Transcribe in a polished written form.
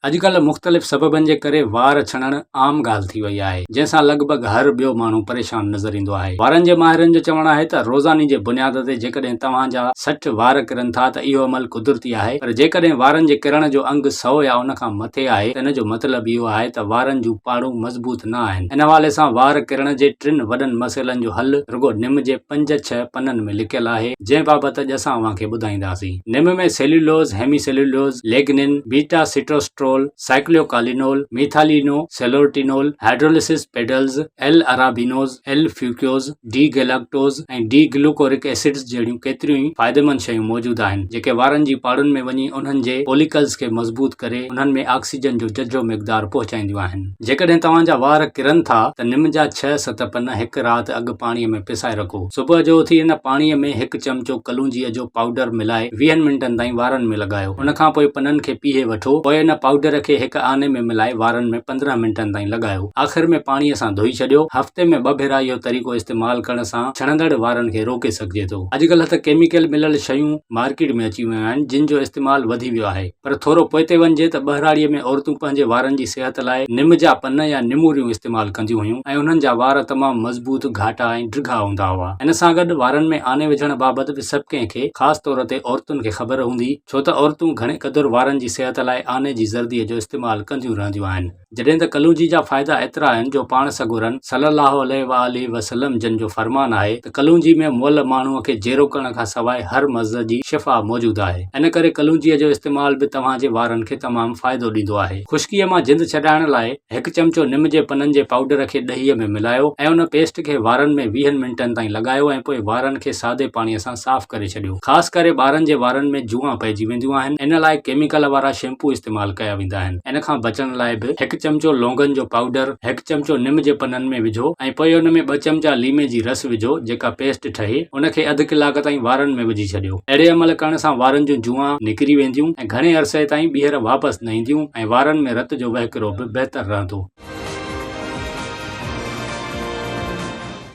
अॼुकल्ह मुख़्तलिफ़ सबबनि जे करे वार छणणु आम ॻाल्हि थी वई आहे, जंहिंसां लॻभॻि हर ॿियो माण्हू परेशान नज़र ईंदो आहे। वारनि जे माहिरनि जो चवणु आहे त रोज़ानी जे बुनियाद ते जेकॾहिं तव्हांजा 60 वार किरनि था त इहो अमल कुदरती आहे, पर जेकॾहिं वारनि जे किरण जो अंग 100 या उन खां मथे आहे त इन जो मतिलबु इहो आहे त वारनि जूं पाड़ूं मज़बूत न आहिनि। इन हवाले सां वार किरण जे 3 वॾनि मसइलनि जो हल रुगो निम जे 5-6 पननि में लिखियल आहे, जंहिं बाबति अॼु असां अव्हांखे ॿुधाईंदासीं। निम में सेल्यूलोज़, हेमीसेल्यूलोज़, लेग्निन, बीटा सिट्रोस्ट्रोल, साइक्लोकालिनोल, मीथालिनो सेलोर्टिनोल, हाइड्रोलिसिस पेडल्स, L arabinose, L fucose, D galactose ऐं डी ग्लूकोरिक एसिड्स जहिड़ियूं केतिरियूं ई फ़ाइदेमंद शयूं मौजूदु आहिनि, जेके वारनि जी पाड़ुनि में वञी उन्हनि जे फॉलिकल्स खे मज़बूत करे उन्हनि में ऑक्सीजन जो जझो मिक़दार पहुचाईंदियूं आहिनि। जेकॾहिं तव्हांजा वार किरनि था त निम जा 6-7 पन हिकु राति अॻु पाणीअ में पिसाए रखो। सुबुह जो उथी इन पाणीअ में 1 चमचो कलूंजीअ जो पाउडर मिलाए 20 मिंटनि ताईं वारनि में लॻायो। उन खां पोइ पननि खे पीहे वठो। पोइ इन पाउडर खे हिकु आने में मिलाए वारनि में 15 मिंटनि ताईं लॻायो। आख़िर में पाणीअ सां धोई छॾियो। हफ़्ते में 2 भेरा इहो तरीक़ो इस्तेमालु करण सां छणंदड़ वारनि खे रोके सघिजे थो। अॼुकल्ह त केमिकल मिलियल शयूं मार्केट में अची वियूं आहिनि, जिन जो इस्तेमालु वधी वियो आहे, पर थोरो पोइते वञिजे त ॿहिराड़ीअ में औरतूं पंहिंजे वारनि जी सिहत लाइ निम जा पन या निमूरियूं इस्तेमालु कंदियूं हुयूं ऐं उन्हनि जा वार तमामु मज़बूत, घाटा ऐं ड्रिघा हूंदा हुआ। इन सां गॾु वारनि में आने विझण बाबति बि सभु कंहिंखे, ख़ासि तौर ते औरतुनि खे ख़बर हूंदी, छो त औरतूं घणे क़दुरु वारनि जी सिहत लाइ आने जी ज़र्दीअ जो इस्तेमालु कंदियूं रहंदियूं आहिनि। जॾहिं त कलूंजी जा फ़ाइदा एतिरा आहिनि जो पाण सॻुरनि सल्लल्लाहु अलैहि वसल्लम जन जो फरमान आहे त कलूंजी में मुअल माण्हूअ खे जेरो करण खां सवाइ हर मर्ज़ जी शिफ़ा मौजूदु आहे। इन करे कलूंजीअ जो इस्तेमालु बि तव्हांजे वारनि खे तमामु फ़ाइदो ॾींदो आहे। खुश्कीअ मां जिंद छॾाइण लाइ 1 चमचो निम जे पननि जे पाउडर खे ॾहीअ में मिलायो ऐं उन पेस्ट खे वारनि में 20 मिंटनि ताईं लॻायो ऐं पोइ वारनि खे सादे पाणीअ सां साफ़ करे छॾियो। ख़ासि करे ॿारनि जे वारनि में जुआं पइजी वेंदियूं आहिनि, इन लाइ केमिकल वारा शैम्पू इस्तेमालु कया वेंदा आहिनि। इन खां बचण लाइ बि 1 चमचो लौंगनि जो पाउडर 1 चमचो निम जे पननि में विझो ऐं पोइ उन में 2 चमचा लीमे जी रस विझो, जेका पेस्ट ठहे उन खे अधु कलाक ताईं वारनि में विझी छॾियो। अहिड़े अमल करण सां वारनि जूं जुआं निकिरी वेंदियूं ऐं घणे अरसे ताईं ॿीहर वापसि न ईंदियूं ऐं वारनि में रत जो वहिकिरो बि बहितर रहंदो।